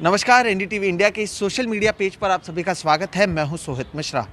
नमस्कार, NDTV India के इस सोशल मीडिया पेज पर आप सभी का स्वागत है। मैं हूं सोहित मिश्रा।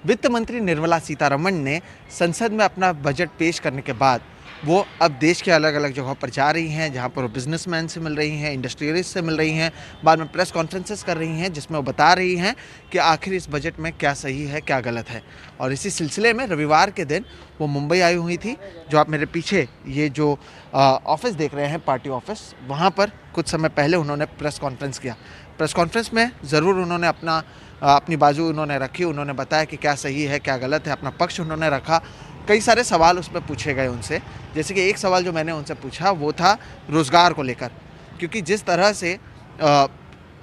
वित्त मंत्री निर्मला सीतारमण ने संसद में अपना बजट पेश करने के बाद वो अब देश के अलग अलग जगहों पर जा रही हैं, जहां पर वो बिजनेसमैन से मिल रही हैं, इंडस्ट्रियलिस्ट से मिल रही हैं, बाद में प्रेस कॉन्फ्रेंसेस कर रही हैं, जिसमें वो बता रही हैं कि आखिर इस बजट में क्या सही है, क्या गलत है। और इसी सिलसिले में रविवार के दिन वो मुंबई आई हुई थी। जो आप मेरे पीछे ये जो ऑफिस देख रहे हैं, पार्टी ऑफिस, वहाँ पर कुछ समय पहले उन्होंने प्रेस कॉन्फ्रेंस किया। प्रेस कॉन्फ्रेंस में ज़रूर उन्होंने अपनी बाजू उन्होंने रखी, उन्होंने बताया कि क्या सही है, क्या गलत है, अपना पक्ष उन्होंने रखा। कई सारे सवाल उसमें पूछे गए उनसे, जैसे कि एक सवाल जो मैंने उनसे पूछा वो था रोज़गार को लेकर, क्योंकि जिस तरह से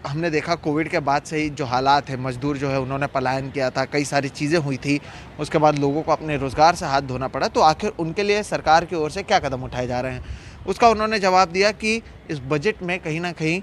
हमने देखा कोविड के बाद से ही जो हालात है, मज़दूर जो है उन्होंने पलायन किया था, कई सारी चीज़ें हुई थी, उसके बाद लोगों को अपने रोज़गार से हाथ धोना पड़ा, तो आखिर उनके लिए सरकार की ओर से क्या कदम उठाए जा रहे हैं। उसका उन्होंने जवाब दिया कि इस बजट में कहीं ना कहीं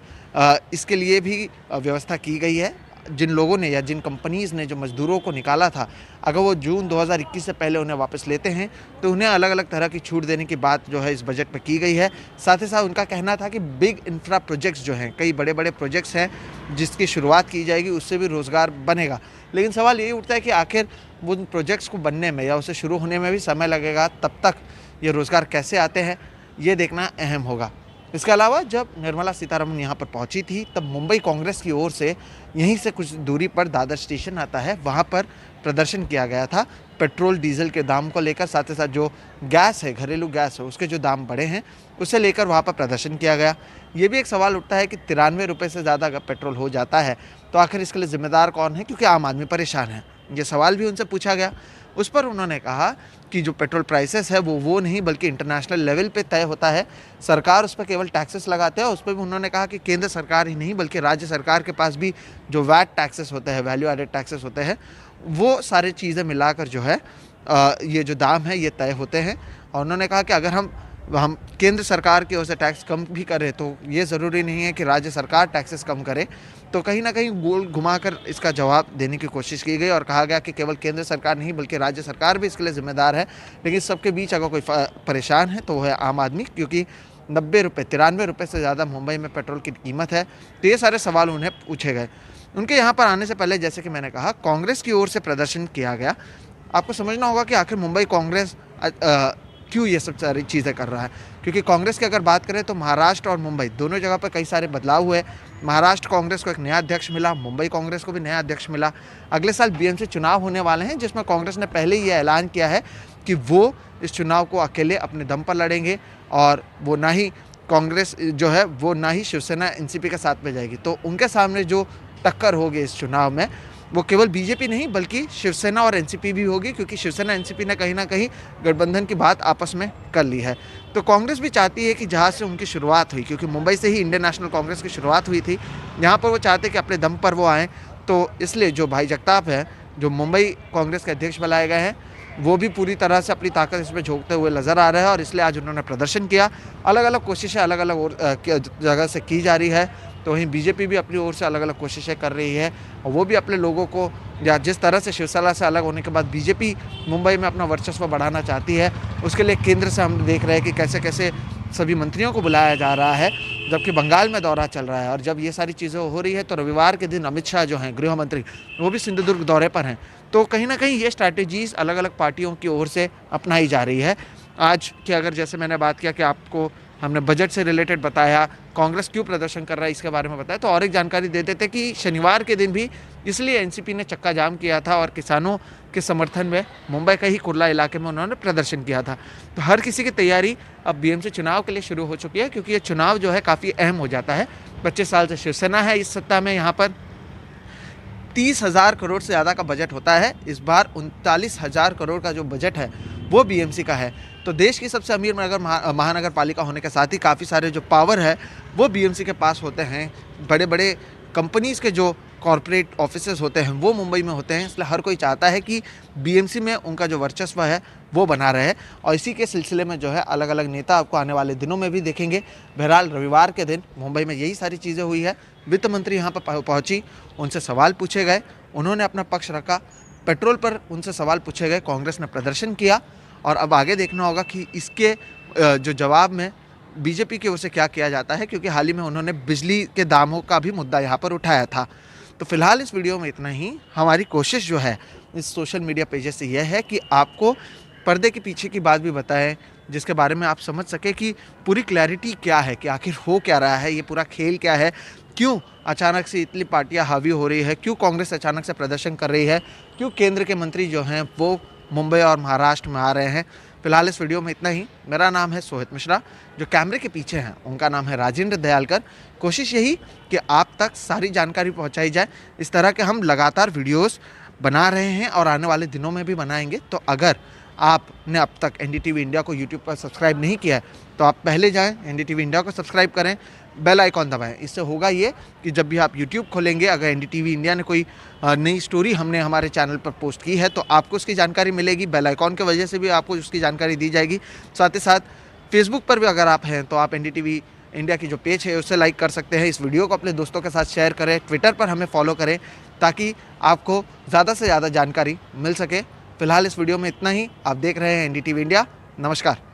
इसके लिए भी व्यवस्था की गई है। जिन लोगों ने या जिन कंपनीज़ ने जो मज़दूरों को निकाला था, अगर वो जून 2021 से पहले उन्हें वापस लेते हैं तो उन्हें अलग अलग तरह की छूट देने की बात जो है इस बजट में की गई है। साथ ही साथ उनका कहना था कि बिग इंफ्रा प्रोजेक्ट्स जो हैं, कई बड़े बड़े प्रोजेक्ट्स हैं जिसकी शुरुआत की जाएगी, उससे भी रोज़गार बनेगा। लेकिन सवाल यही उठता है कि आखिर उन प्रोजेक्ट्स को बनने में या उसे शुरू होने में भी समय लगेगा, तब तक ये रोज़गार कैसे आते हैं ये देखना अहम होगा। इसके अलावा जब निर्मला सीतारमण यहाँ पर पहुँची थी, तब मुंबई कांग्रेस की ओर से यहीं से कुछ दूरी पर दादर स्टेशन आता है, वहाँ पर प्रदर्शन किया गया था पेट्रोल डीजल के दाम को लेकर। साथ ही साथ जो गैस है, घरेलू गैस है, उसके जो दाम बढ़े हैं उसे लेकर वहाँ पर प्रदर्शन किया गया। ये भी एक सवाल उठता है कि 93 रुपये से ज़्यादा अगर पेट्रोल हो जाता है तो आखिर इसके लिए ज़िम्मेदार कौन है, क्योंकि आम आदमी परेशान है। ये सवाल भी उनसे पूछा गया। उस पर उन्होंने कहा कि जो पेट्रोल प्राइसेस है वो नहीं बल्कि इंटरनेशनल लेवल पे तय होता है, सरकार उस पर केवल टैक्सेस लगाते हैं। उस पर भी उन्होंने कहा कि केंद्र सरकार ही नहीं बल्कि राज्य सरकार के पास भी जो वैट टैक्सेस होते हैं, वैल्यू एडेड टैक्सेस होते हैं, वो सारी चीज़ें मिलाकर जो है ये जो दाम है ये तय होते हैं। और उन्होंने कहा कि अगर हम केंद्र सरकार की ओर से टैक्स कम भी करें तो ये ज़रूरी नहीं है कि राज्य सरकार टैक्सेस कम करे। तो कहीं ना कहीं गोल घुमाकर इसका जवाब देने की कोशिश की गई और कहा गया कि केवल केंद्र सरकार नहीं बल्कि राज्य सरकार भी इसके लिए ज़िम्मेदार है। लेकिन सबके बीच अगर कोई परेशान है तो वो है आम आदमी, क्योंकि 90 रुपये 93 रुपये से ज़्यादा मुंबई में पेट्रोल की कीमत है। तो ये सारे सवाल उन्हें पूछे गए। उनके यहाँ पर आने से पहले, जैसे कि मैंने कहा, कांग्रेस की ओर से प्रदर्शन किया गया। आपको समझना होगा कि आखिर मुंबई कांग्रेस क्यों ये सब सारी चीज़ें कर रहा है, क्योंकि कांग्रेस की अगर बात करें तो महाराष्ट्र और मुंबई दोनों जगह पर कई सारे बदलाव हुए। महाराष्ट्र कांग्रेस को एक नया अध्यक्ष मिला, मुंबई कांग्रेस को भी नया अध्यक्ष मिला। अगले साल बीएमसी चुनाव होने वाले हैं, जिसमें कांग्रेस ने पहले ही ये ऐलान किया है कि वो इस चुनाव को अकेले अपने दम पर लड़ेंगे और वो ना ही कांग्रेस जो है वो ना ही शिवसेना एनसीपी के साथ में जाएगी। तो उनके सामने जो टक्कर होगी इस चुनाव में वो केवल बीजेपी नहीं बल्कि शिवसेना और एनसीपी भी होगी, क्योंकि शिवसेना एनसीपी ने कहीं ना कहीं गठबंधन की बात आपस में कर ली है। तो कांग्रेस भी चाहती है कि जहाँ से उनकी शुरुआत हुई, क्योंकि मुंबई से ही इंडियन नेशनल कांग्रेस की शुरुआत हुई थी, यहाँ पर वो चाहते हैं कि अपने दम पर वो आएँ। तो इसलिए जो भाई जगताप है, जो मुंबई कांग्रेस के अध्यक्ष बनाए गए हैं, वो भी पूरी तरह से अपनी ताकत इसमें झोंकते हुए नज़र आ रहे हैं और इसलिए आज उन्होंने प्रदर्शन किया। अलग अलग कोशिशें अलग अलग जगह से की जा रही है। तो वहीं बीजेपी भी अपनी ओर से अलग अलग कोशिशें कर रही है और वो भी अपने लोगों को, या जिस तरह से शिवसेना से अलग होने के बाद बीजेपी मुंबई में अपना वर्चस्व बढ़ाना चाहती है, उसके लिए केंद्र से हम देख रहे हैं कि कैसे कैसे सभी मंत्रियों को बुलाया जा रहा है, जबकि बंगाल में दौरा चल रहा है। और जब ये सारी चीज़ें हो रही है तो रविवार के दिन अमित शाह जो हैं गृह मंत्री, वो भी सिंधुदुर्ग दौरे पर हैं। तो कहीं ना कहीं ये स्ट्रैटेजीज़ अलग अलग पार्टियों की ओर से अपनाई जा रही है। आज की अगर जैसे मैंने बात किया कि आपको हमने बजट से रिलेटेड बताया, कांग्रेस क्यों प्रदर्शन कर रहा है इसके बारे में बताया, तो और एक जानकारी दे देते कि शनिवार के दिन भी इसलिए एनसीपी ने चक्का जाम किया था और किसानों के समर्थन में मुंबई का ही कुर्ला इलाके में उन्होंने प्रदर्शन किया था। तो हर किसी की तैयारी अब बीएमसी चुनाव के लिए शुरू हो चुकी है, क्योंकि ये चुनाव जो है काफ़ी अहम हो जाता है। 25 साल से शिवसेना है इस सत्ता में, यहाँ पर 30,000 करोड़ से ज़्यादा का बजट होता है। इस बार 39,000 करोड़ का जो बजट है वो बीएमसी का है। तो देश की सबसे अमीर महानगर पालिका होने के साथ ही काफ़ी सारे जो पावर है वो बीएमसी के पास होते हैं। बड़े बड़े कंपनीज़ के जो कॉरपोरेट ऑफिसेज होते हैं वो मुंबई में होते हैं, इसलिए हर कोई चाहता है कि बीएमसी में उनका जो वर्चस्व है वो बना रहे। और इसी के सिलसिले में जो है अलग अलग नेता आपको आने वाले दिनों में भी देखेंगे। बहरहाल रविवार के दिन मुंबई में यही सारी चीज़ें हुई है। वित्त मंत्री यहाँ पर पहुँची, उनसे सवाल पूछे गए, उन्होंने अपना पक्ष रखा। पेट्रोल पर उनसे सवाल पूछे गए, कांग्रेस ने प्रदर्शन किया। और अब आगे देखना होगा कि इसके जो जवाब में बीजेपी की ओर से क्या किया जाता है, क्योंकि हाल ही में उन्होंने बिजली के दामों का भी मुद्दा यहाँ पर उठाया था। तो फिलहाल इस वीडियो में इतना ही। हमारी कोशिश जो है इस सोशल मीडिया पेजेस से यह है कि आपको पर्दे के पीछे की बात भी बताएं, जिसके बारे में आप समझ सकें कि पूरी क्लैरिटी क्या है, कि आखिर हो क्या रहा है, ये पूरा खेल क्या है, क्यों अचानक से इतनी पार्टियां हावी हो रही है, क्यों कांग्रेस अचानक से प्रदर्शन कर रही है, क्यों केंद्र के मंत्री जो हैं वो मुंबई और महाराष्ट्र में आ रहे हैं। फिलहाल इस वीडियो में इतना ही। मेरा नाम है सोहित मिश्रा, जो कैमरे के पीछे हैं उनका नाम है राजेंद्र दयालकर। कोशिश यही कि आप तक सारी जानकारी पहुंचाई जाए। इस तरह के हम लगातार वीडियोस बना रहे हैं और आने वाले दिनों में भी बनाएंगे। तो अगर आपने अब तक एनडीटीवी इंडिया को यूट्यूब पर सब्सक्राइब नहीं किया है तो आप पहले जाएं, एनडीटीवी इंडिया को सब्सक्राइब करें, बेल आइकॉन दबाएं। इससे होगा ये कि जब भी आप यूट्यूब खोलेंगे, अगर एनडीटीवी इंडिया ने कोई नई स्टोरी हमने हमारे चैनल पर पोस्ट की है तो आपको उसकी जानकारी मिलेगी। बेल आइकॉन की वजह से भी आपको उसकी जानकारी दी जाएगी। साथ ही साथ फेसबुक पर भी अगर आप हैं तो आप एनडीटीवी इंडिया की जो पेज है उससे लाइक कर सकते हैं। इस वीडियो को अपने दोस्तों के साथ शेयर करें, ट्विटर पर हमें फॉलो करें, ताकि आपको ज़्यादा से ज़्यादा जानकारी मिल सके। फिलहाल इस वीडियो में इतना ही। आप देख रहे हैं एनडीटीवी इंडिया। नमस्कार।